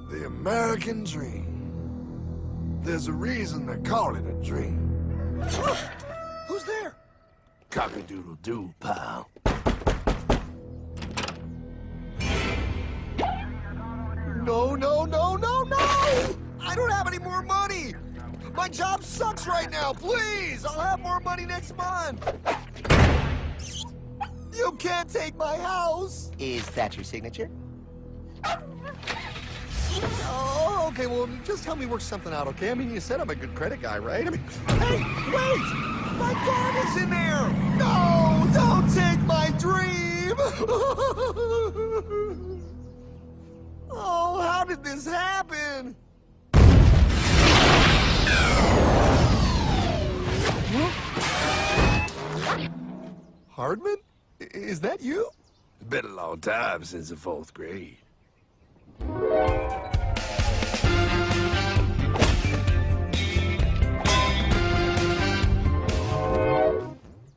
The American dream. There's a reason they call it a dream. Who's there? Cock-a-doodle-doo, pal. No, no, no, no, no! I don't have any more money! My job sucks right now, please! I'll have more money next month! You can't take my house! Is that your signature? Oh, okay, well, just help me work something out, okay? I mean, you said I'm a good credit guy, right? I mean, hey, wait! My dog is in there! No, don't take my dream! Oh, how did this happen? Hardman? Is that you? It's been a long time since the 4th grade.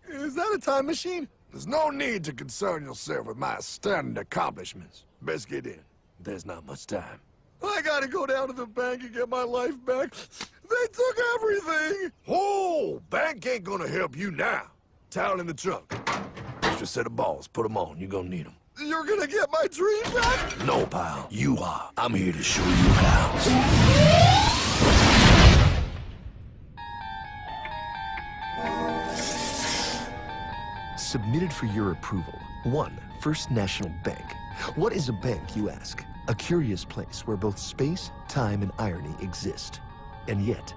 Is that a time machine? There's no need to concern yourself with my stunning accomplishments. Best get in. There's not much time. I gotta go down to the bank and get my life back. They took everything! Oh, bank ain't gonna help you now. Towel in the trunk. Extra set of balls. Put them on. You're gonna need them. You're gonna get my dream back? No, pal. You are. I'm here to show you how. Submitted for your approval. 1. First National Bank. What is a bank, you ask? A curious place where both space, time, and irony exist. And yet,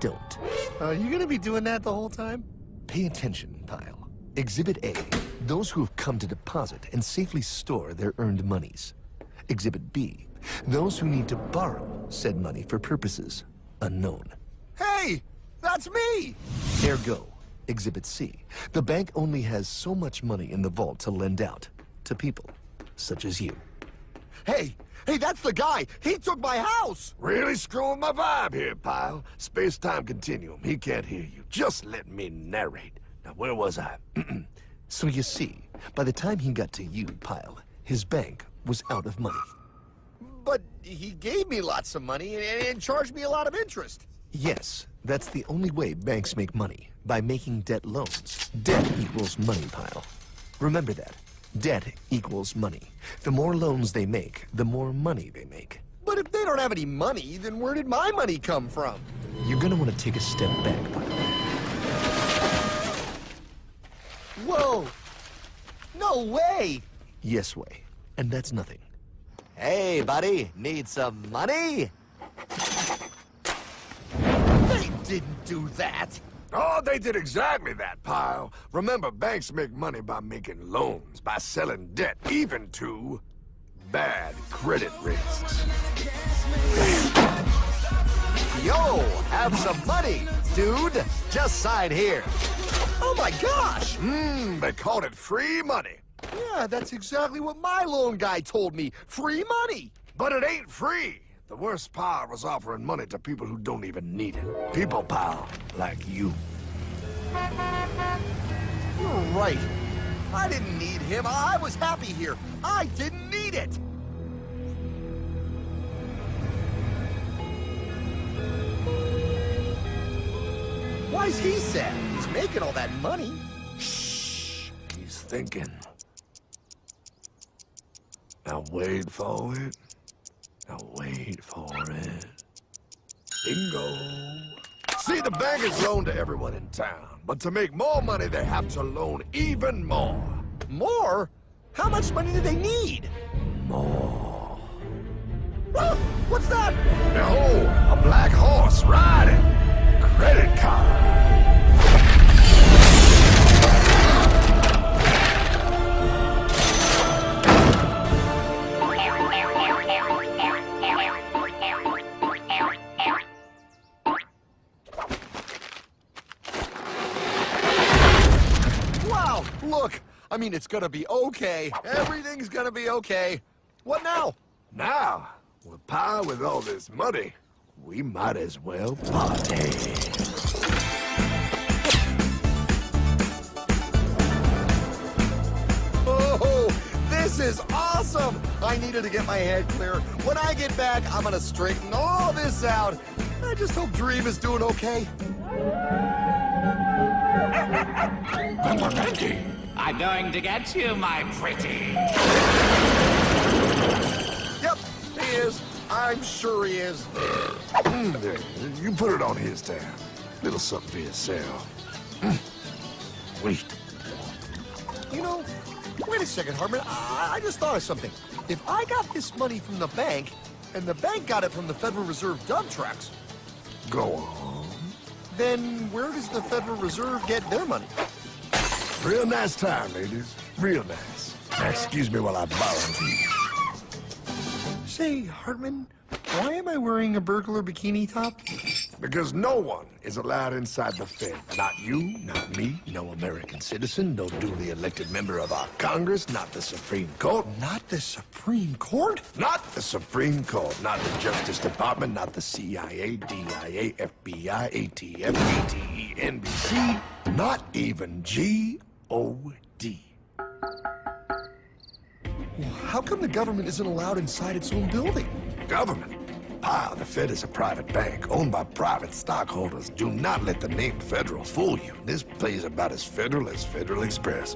don't. Are you gonna be doing that the whole time? Pay attention, pile. Exhibit A. Those who have come to deposit and safely store their earned monies. Exhibit B. Those who need to borrow said money for purposes unknown. Hey! That's me! Ergo, Exhibit C. The bank only has so much money in the vault to lend out to people such as you. Hey! Hey, that's the guy! He took my house! Really screwing my vibe here, pal. Space-time continuum. He can't hear you. Just let me narrate. Now, where was I? So you see, by the time he got to you, pile, his bank was out of money. But he gave me lots of money and charged me a lot of interest. Yes, that's the only way banks make money, by making debt loans. Debt equals money, pile. Remember that. Debt equals money. The more loans they make, the more money they make. But if they don't have any money, then where did my money come from? You're gonna want to take a step back, pile. Whoa! No way! Yes way. And that's nothing. Hey, buddy, need some money? They didn't do that! Oh, they did exactly that, pal. Remember, banks make money by making loans, by selling debt, even to bad credit risks. Yo, have some money, dude. Just sign here. Oh my gosh! They called it free money. Yeah, that's exactly what my loan guy told me. Free money! But it ain't free. The worst part was offering money to people who don't even need it. People, pal, like you. You're right. I didn't need him. I was happy here. I didn't need it. Why's he sad? He's making all that money. Shh. He's thinking. Now wait for it. Now wait for it. Bingo. See, the bank is loaned to everyone in town. But to make more money, they have to loan even more. More? How much money do they need? More. Ah, what's that? Behold, a black horse riding. Credit card. Wow, look. I mean, it's gonna be okay. Everything's gonna be okay. What now? Now, Well, Pa, with all this money, we might as well party. Oh, this is awesome! I needed to get my head clear. When I get back, I'm gonna straighten all this out. I just hope Dream is doing okay. I'm going to get you, my pretty. Yep, he is. I'm sure he is. There, you put it on his tab. Little something for yourself. Wait. You know, wait a second, Hartman. I just thought of something. If I got this money from the bank, and the bank got it from the Federal Reserve dump trucks, Go on. then where does the Federal Reserve get their money? Real nice time, ladies. Real nice. Now, excuse me while I borrow these. Say, Hartman, why am I wearing a burglar bikini top? Because no one is allowed inside the Fed. Not you, not me, no American citizen, no duly elected member of our Congress, not the Supreme Court. Not the Supreme Court? Not the Supreme Court, not the Justice Department, not the CIA, DIA, FBI, ATF, ATE, NBC, not even G.O.D. How come the government isn't allowed inside its own building? Government? Pa, the Fed is a private bank owned by private stockholders. Do not let the name Federal fool you. This place is about as federal as Federal Express.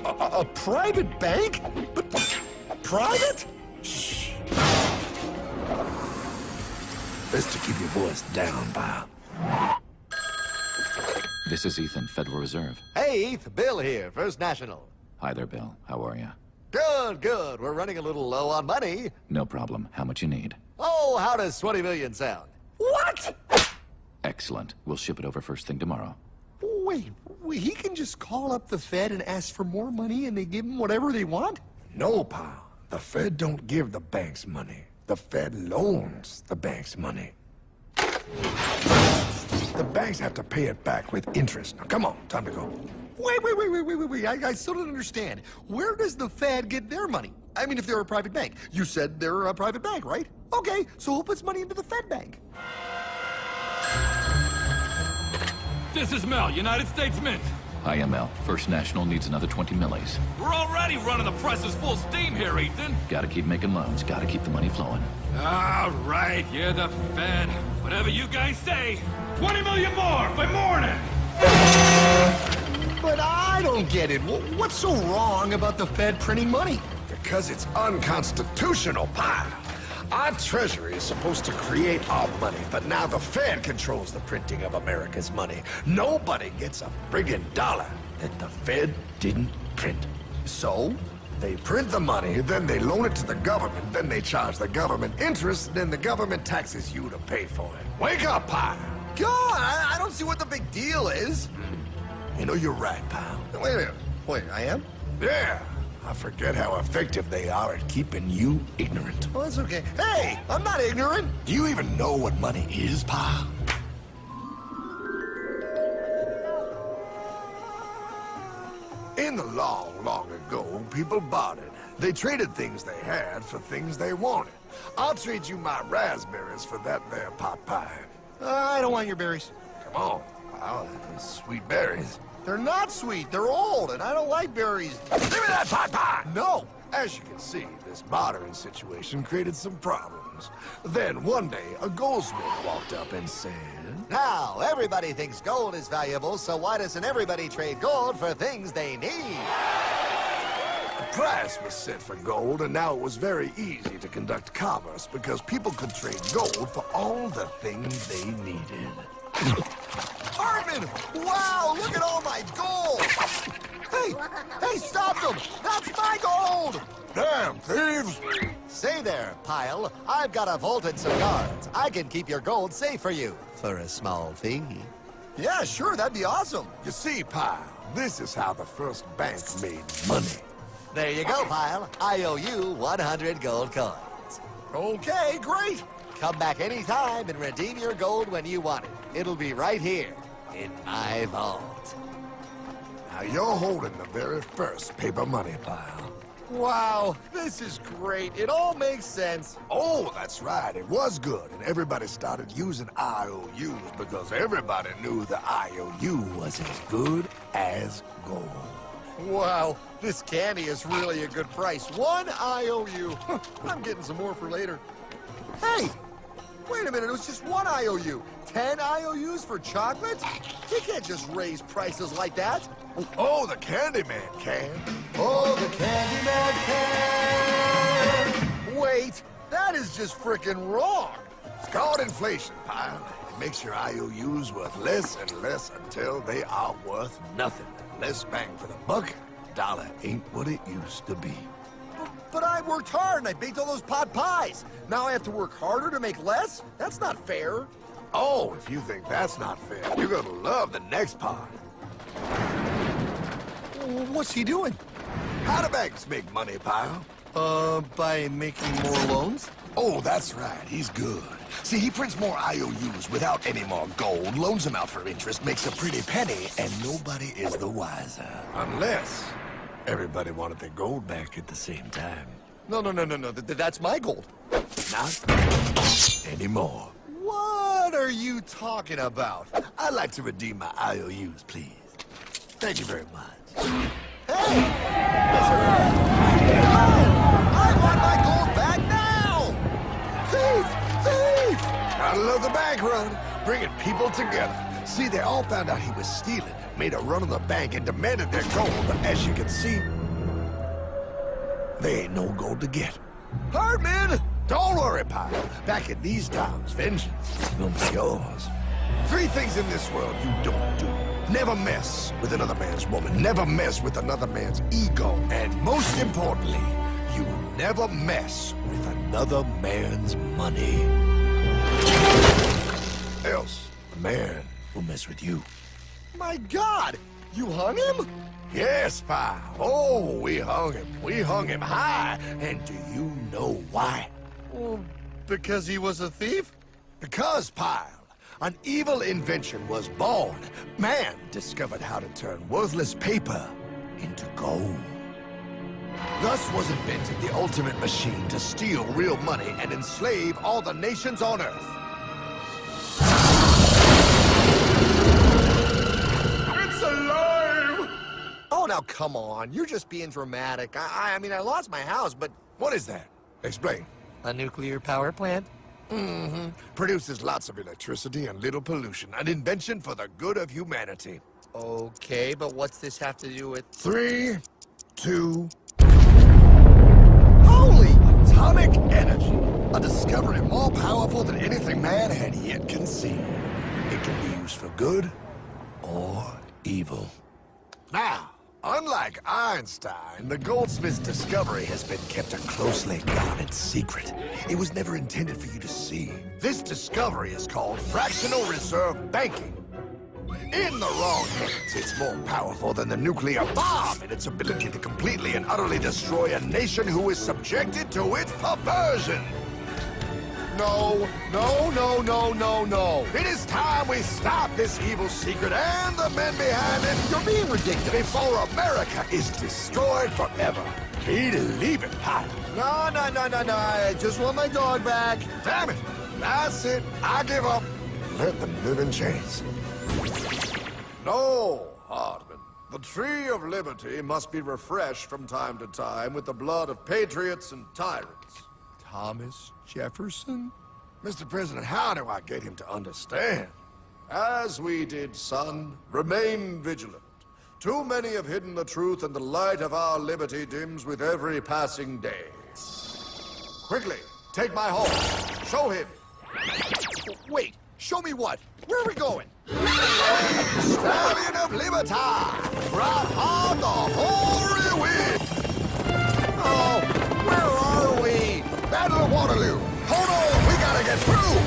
A private bank? But private? Shh. Best to keep your voice down, Pa. This is Ethan, Federal Reserve. Hey, Heath, Bill here, First National. Hi there, Bill. How are you? Good, good. We're running a little low on money. No problem. How much you need? Oh, how does 20 million sound? What? Excellent. We'll ship it over first thing tomorrow. Wait, he can just call up the Fed and ask for more money and they give him whatever they want? No, Pa. The Fed don't give the banks money. The Fed loans the banks money. The banks have to pay it back with interest. Now, come on, time to go. Wait. I still don't understand. Where does the Fed get their money? I mean, if they're a private bank. You said they're a private bank, right? Okay, so who puts money into the Fed bank? This is Mel, United States Mint. Hi, ML. First National needs another 20 millies. We're already running the presses full steam here, Ethan. Gotta keep making loans. Gotta keep the money flowing. All right, you're the Fed. Whatever you guys say. 20 million more by morning. But I don't get it. What's so wrong about the Fed printing money? Because it's unconstitutional, Pa. Our Treasury is supposed to create our money, but now the Fed controls the printing of America's money. Nobody gets a friggin' dollar that the Fed didn't print. So? They print the money, then they loan it to the government, then they charge the government interest, then the government taxes you to pay for it. Wake up, Pa! God, I don't see what the big deal is. You know, you're right, pal. Wait a minute. Wait, I am? Yeah. I forget how effective they are at keeping you ignorant. Well, that's okay. Hey, I'm not ignorant. Do you even know what money is, Pa? In the long, long ago, people bartered. They traded things they had for things they wanted. I'll trade you my raspberries for that there pot pie. I don't want your berries. Come on, pal. Sweet berries. They're not sweet. They're old, and I don't like berries. Give me that pot pie! No. As you can see, this bartering situation created some problems. Then one day, a goldsmith walked up and said, Now, everybody thinks gold is valuable, so why doesn't everybody trade gold for things they need? a price was set for gold, and now it was very easy to conduct commerce because people could trade gold for all the things they needed. Hartman! Wow, look at all my gold! Hey, stop them! That's my gold! Damn thieves! Say there, Pile. I've got a vault and some guards. I can keep your gold safe for you for a small fee. Yeah, sure, that'd be awesome. You see, Pile, this is how the first bank made money. There you go, Pile. I owe you 100 gold coins. Okay, great. Come back anytime and redeem your gold when you want it. It'll be right here in my vault. Now you're holding the very first paper money, Pile. Wow, this is great. It all makes sense. Oh, that's right. It was good. And everybody started using IOUs because everybody knew the IOU was as good as gold. Wow, this candy is really a good price. 1 IOU. I'm getting some more for later. Hey, wait a minute. It was just 1 IOU. 10 IOUs for chocolate? You can't just raise prices like that. Oh, the Candyman can. Oh, the Candyman can! Wait, that is just frickin' wrong. It's called inflation, pal. It makes your IOUs worth less and less until they are worth nothing. Less bang for the buck. Dollar ain't what it used to be. But I worked hard and I baked all those pot pies. Now I have to work harder to make less? That's not fair. Oh, if you think that's not fair, you're gonna love the next part. What's he doing? How do banks make money, pal? By making more loans? Oh, that's right. He's good. See, he prints more IOUs without any more gold, loans them out for interest, makes a pretty penny, and nobody is the wiser. Unless everybody wanted their gold back at the same time. No. That's my gold. Not anymore. What are you talking about? I'd like to redeem my IOUs, please. Thank you very much. Hey! No! I want my gold back now! Thief! Thief! Gotta love the bank run, bringing people together. See, they all found out he was stealing, made a run on the bank, and demanded their gold. But as you can see, there ain't no gold to get. Hardman! Don't worry, pal. Back in these times, vengeance will be yours. 3 things in this world you don't do. Never mess with another man's woman. Never mess with another man's ego. And most importantly, you never mess with another man's money. Else, the man will mess with you. My God! You hung him? Yes, pal. Oh, we hung him. We hung him high. And do you know why? Well, because he was a thief? Because, pal, an evil invention was born. Man discovered how to turn worthless paper into gold. Thus was invented the ultimate machine to steal real money and enslave all the nations on Earth. It's alive! Oh, now come on. You're just being dramatic. I mean, I lost my house, but... What is that? Explain. A nuclear power plant? Mm-hmm. Produces lots of electricity and little pollution. An invention for the good of humanity. Okay, but what's this have to do with... 3, 2... Holy! Atomic energy. A discovery more powerful than anything man had yet conceived. It can be used for good or evil. Now, unlike Einstein, the goldsmith's discovery has been kept a closely guarded secret. It was never intended for you to see. This discovery is called fractional reserve banking. In the wrong hands, it's more powerful than the nuclear bomb in its ability to completely and utterly destroy a nation who is subjected to its perversion. No. It is time we stop this evil secret and the men behind it. You're being ridiculous. Before America is destroyed forever. Believe it, pal. No. I just want my dog back. Damn it. That's it. I give up. Let them live in chains. No, Hardman. The tree of liberty must be refreshed from time to time with the blood of patriots and tyrants. Thomas Jefferson? Mr. President, how do I get him to understand? As we did, son, remain vigilant. Too many have hidden the truth, and the light of our liberty dims with every passing day. Quickly, take my horse. Show him. Wait, show me what? Where are we going? Stallion of Liberty! Brought on the hoary wind! Oh, where are we? Battle of Waterloo! Hold on, we gotta get through!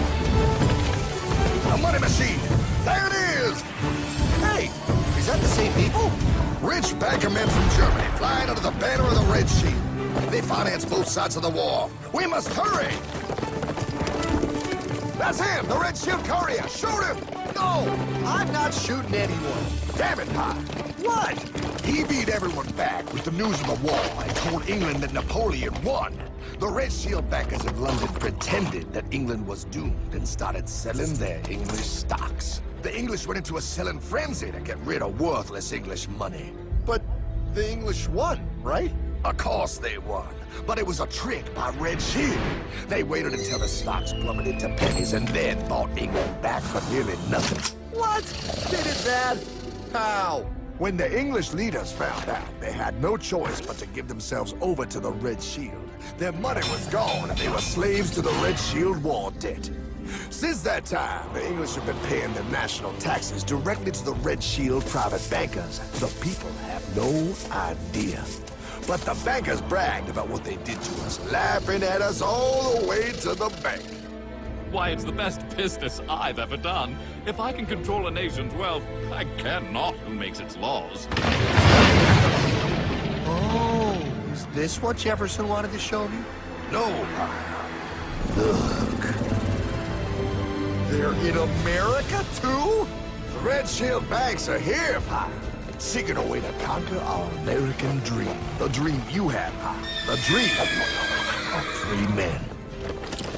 A money machine! There it is! Hey, is that the same people? Rich banker men from Germany flying under the banner of the Red Sheet. They finance both sides of the war. We must hurry! That's him, the Red Shield courier! Shoot him! No! I'm not shooting anyone. Damn it, Pie. What? He beat everyone back with the news of the war and told England that Napoleon won. The Red Shield bankers in London pretended that England was doomed and started selling their English stocks. The English went into a selling frenzy to get rid of worthless English money. But the English won, right? Of course they won, but it was a trick by Red Shield. They waited until the stocks plummeted to pennies and then bought England back for nearly nothing. What? They did that? How? When the English leaders found out, they had no choice but to give themselves over to the Red Shield. Their money was gone, and they were slaves to the Red Shield war debt. Since that time, the English have been paying their national taxes directly to the Red Shield private bankers. The people have no idea. But the bankers bragged about what they did to us, laughing at us all the way to the bank. Why, it's the best business I've ever done. If I can control a nation's wealth, I care not who makes its laws. Oh, is this what Jefferson wanted to show me? No, look. They're in America, too? The Red Shield banks are here, Pie. Seeking a way to conquer our American dream. The dream you have, Pie. The dream of free men.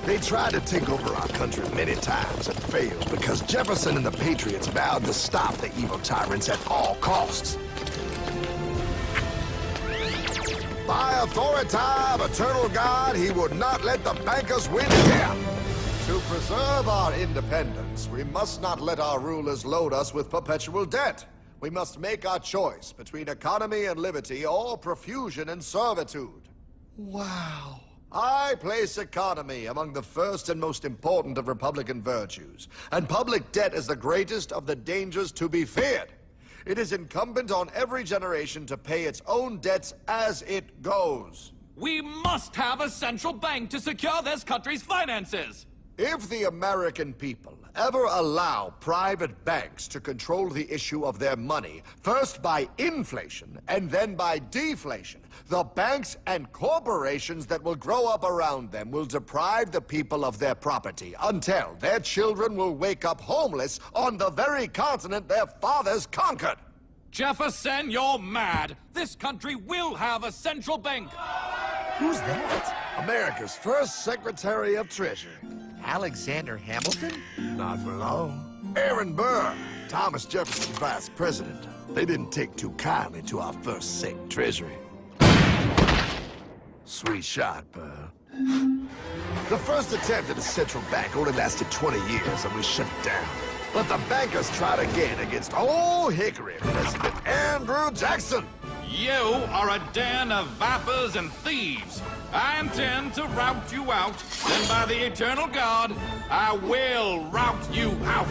They tried to take over our country many times and failed because Jefferson and the Patriots vowed to stop the evil tyrants at all costs. By authority of eternal God, he would not let the bankers win again. To preserve our independence, we must not let our rulers load us with perpetual debt. We must make our choice between economy and liberty or profusion and servitude. Wow. I place economy among the first and most important of Republican virtues, and public debt is the greatest of the dangers to be feared. It is incumbent on every generation to pay its own debts as it goes. We must have a central bank to secure this country's finances! If the American people ever allow private banks to control the issue of their money, first by inflation and then by deflation, the banks and corporations that will grow up around them will deprive the people of their property until their children will wake up homeless on the very continent their fathers conquered. Jefferson, you're mad! This country will have a central bank! Who's that? America's first Secretary of Treasury. Alexander Hamilton? Not for long. Aaron Burr, Thomas Jefferson's vice president. They didn't take too kindly to our first Sec Treasury. Sweet shot, Burr. The first attempt at a central bank only lasted 20 years and we shut it down. But the bankers tried again against Old Hickory President Andrew Jackson. You are a den of vipers and thieves. I intend to rout you out, and by the eternal God, I will rout you out.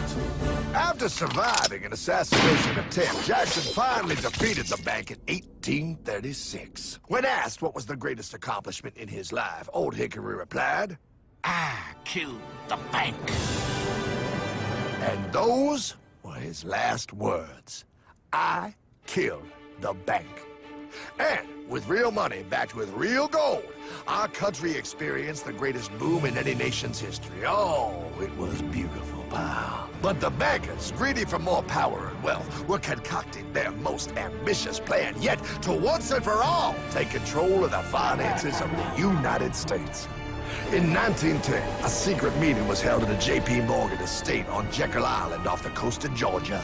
After surviving an assassination attempt, Jackson finally defeated the bank in 1836. When asked what was the greatest accomplishment in his life, Old Hickory replied, I killed the bank. and those were his last words. I killed the bank. And with real money backed with real gold, our country experienced the greatest boom in any nation's history. Oh, it was beautiful, pal. But the bankers, greedy for more power and wealth, were concocting their most ambitious plan yet to once and for all take control of the finances of the United States. In 1910, a secret meeting was held at a J.P. Morgan estate on Jekyll Island off the coast of Georgia.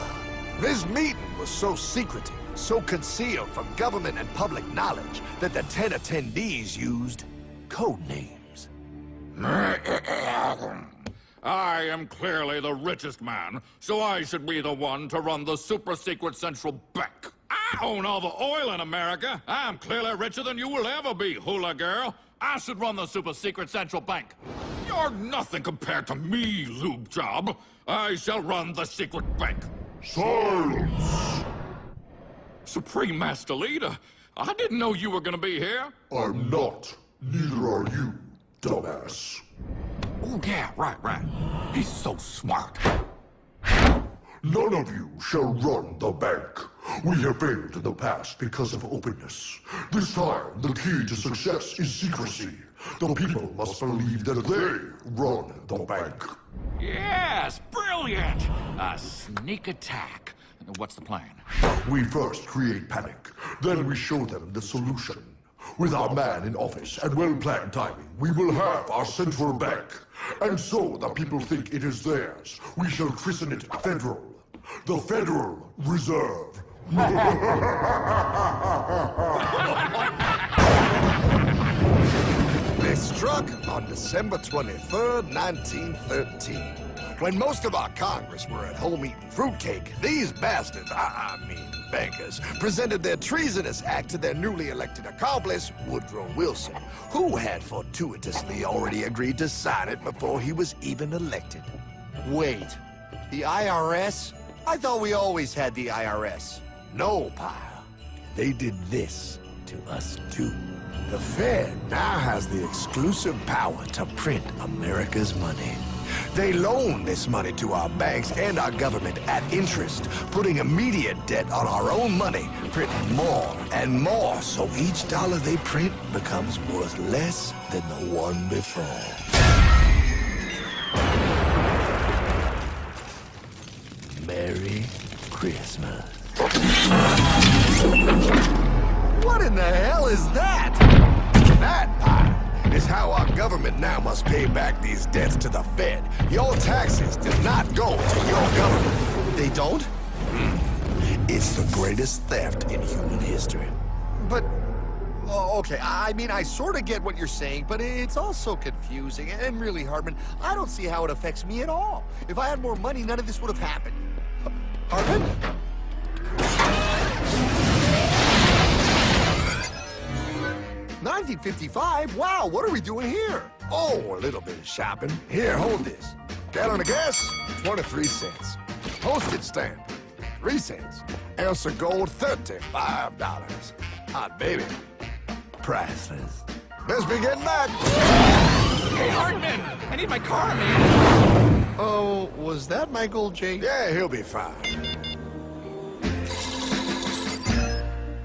This meeting was so secretive, so concealed from government and public knowledge that the 10 attendees used code names. I am clearly the richest man, so I should be the one to run the super-secret central bank. I own all the oil in America. I'm clearly richer than you will ever be, hula girl. I should run the super-secret central bank. You're nothing compared to me, lube job. I shall run the secret bank. Silence! Supreme Master Leader, I didn't know you were gonna be here. I'm not. Neither are you, dumbass. Oh, yeah, right. He's so smart. None of you shall run the bank. We have failed in the past because of openness. This time, the key to success is secrecy. The people must believe that they run the bank. Yes, brilliant! A sneak attack. What's the plan? We first create panic, then we show them the solution. With our man in office and well-planned timing, we will have our central bank. And so the people think it is theirs. We shall christen it Federal. The Federal Reserve. They struck on December 23rd, 1913. When most of our Congress were at home eating fruitcake, these bastards, I mean bankers, presented their treasonous act to their newly elected accomplice, Woodrow Wilson, who had fortuitously already agreed to sign it before he was even elected. Wait, the IRS? I thought we always had the IRS. No, pal. They did this to us too. The Fed now has the exclusive power to print America's money. They loan this money to our banks and our government at interest, putting immediate debt on our own money, printing more and more, so each dollar they print becomes worth less than the one before. Merry Christmas. What in the hell is that? That, pal, is how our government now must pay back these debts to the Fed. Your taxes do not go to your government. They don't? It's the greatest theft in human history. But, oh, okay, I mean, I sort of get what you're saying, but it's also confusing. And really, Hartman, I don't see how it affects me at all. If I had more money, none of this would have happened. Hartman? 1955? Wow, what are we doing here? Oh, a little bit of shopping. Here, hold this. Gallon of gas, 23 cents. Postage stamp, 3 cents. Ounce of gold, $35. Hot baby, priceless. Best be getting back. Hey, Hartman! I need my car, man! Oh, was that Michael J? Yeah, he'll be fine.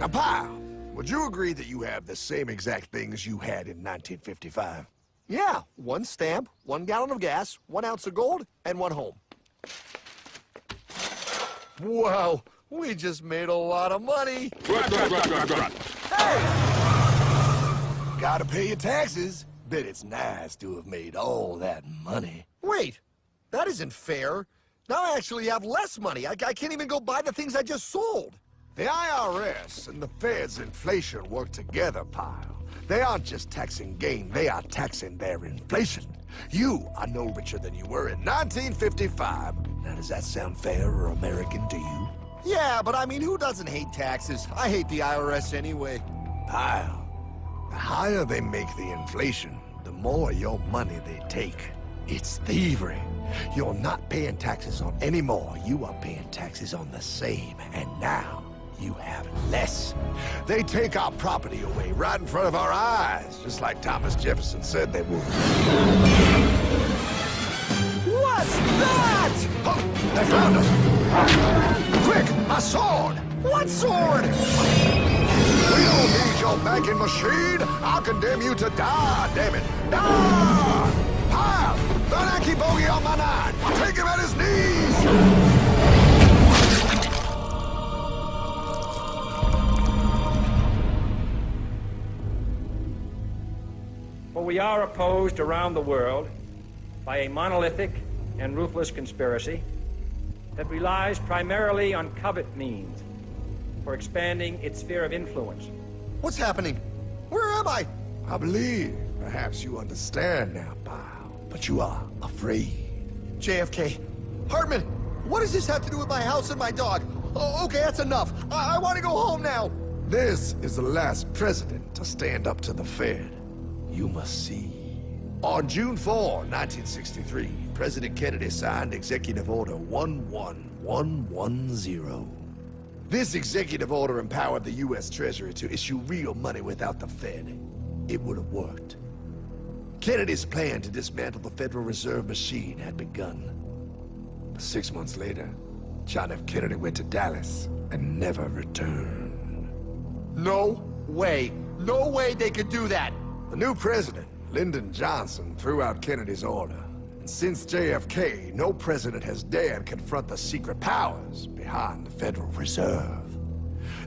Now, pal, would you agree that you have the same exact things you had in 1955? Yeah, 1 stamp, 1 gallon of gas, 1 ounce of gold, and 1 home. Wow, we just made a lot of money. Hey! Gotta pay your taxes. Bet it's nice to have made all that money. Wait, that isn't fair. Now I actually have less money. I can't even go buy the things I just sold. The IRS and the Fed's inflation work together, pal. They aren't just taxing gain, they are taxing their inflation. You are no richer than you were in 1955. Now, does that sound fair or American to you? Yeah, but I mean, who doesn't hate taxes? I hate the IRS anyway. Pal, the higher they make the inflation, the more your money they take. It's thievery. You're not paying taxes on any more. You are paying taxes on the same. And now, you have less. They take our property away right in front of our eyes, just like Thomas Jefferson said they would. What's that? Oh, they found us! Quick, my sword! What sword? We don't need your banking machine! I'll condemn you to die, damn it! Die! Pile! The Yankee bogey on my 9! Take him at his knees! For we are opposed around the world by a monolithic and ruthless conspiracy that relies primarily on covert means for expanding its sphere of influence. What's happening? Where am I? I believe perhaps you understand now, pal, but you are afraid. JFK. Hartman, what does this have to do with my house and my dog? Oh, okay, that's enough. I want to go home now. This is the last president to stand up to the Fed. You must see. On June 4, 1963, President Kennedy signed Executive Order 11110. This executive order empowered the U.S. Treasury to issue real money without the Fed. It would have worked. Kennedy's plan to dismantle the Federal Reserve machine had begun. But 6 months later, John F. Kennedy went to Dallas and never returned. No way. No way they could do that. The new president, Lyndon Johnson, threw out Kennedy's order, And since JFK, no president has dared confront the secret powers behind the Federal Reserve.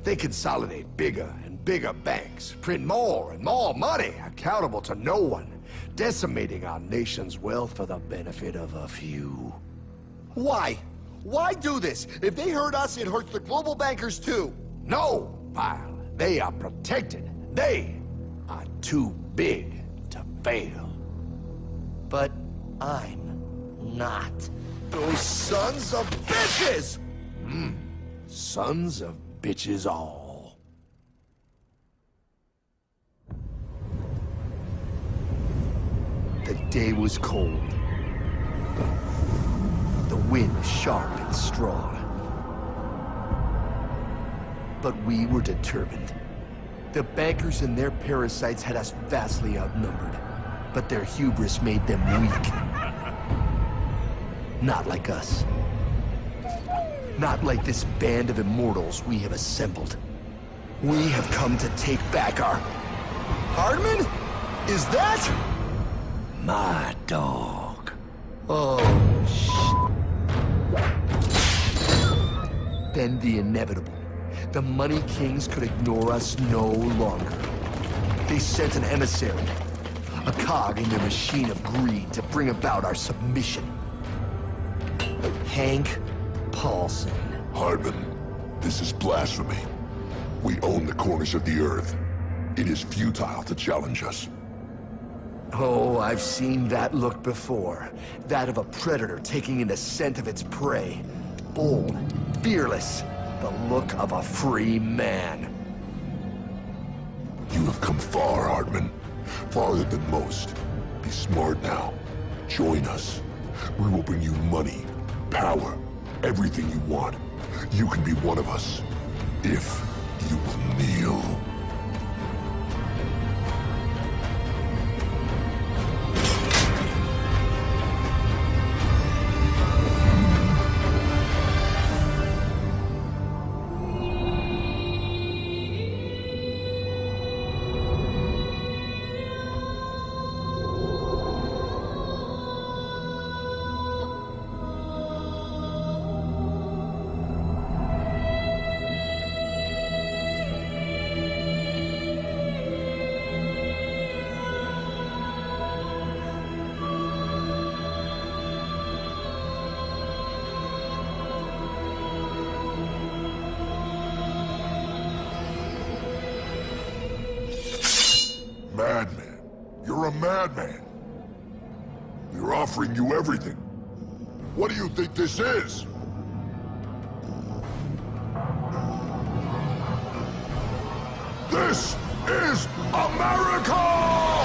They consolidate bigger and bigger banks, print more and more money, accountable to no one, decimating our nation's wealth for the benefit of a few. Why? Why do this? If they hurt us, it hurts the global bankers too. No, pal. They are protected. They are too big to fail. But I'm not. Those sons of bitches! Sons of bitches all. The day was cold. The wind sharp and strong. But we were determined. The bankers and their parasites had us vastly outnumbered, but their hubris made them weak. Not like us. Not like this band of immortals we have assembled. We have come to take back our... Hardman? Is that? My dog. Oh, Then the inevitable. The Money Kings could ignore us no longer. They sent an emissary, a cog in their machine of greed to bring about our submission. Hank Paulson. Hardman, this is blasphemy. We own the corners of the earth. It is futile to challenge us. Oh, I've seen that look before. That of a predator taking in the scent of its prey. Bold, fearless, the look of a free man. You have come far, Hardman. Farther than most. Be smart now. Join us. We will bring you money, power, everything you want. You can be one of us, if you will kneel. Madman. You're a madman. We're offering you everything. What do you think this is? This is America!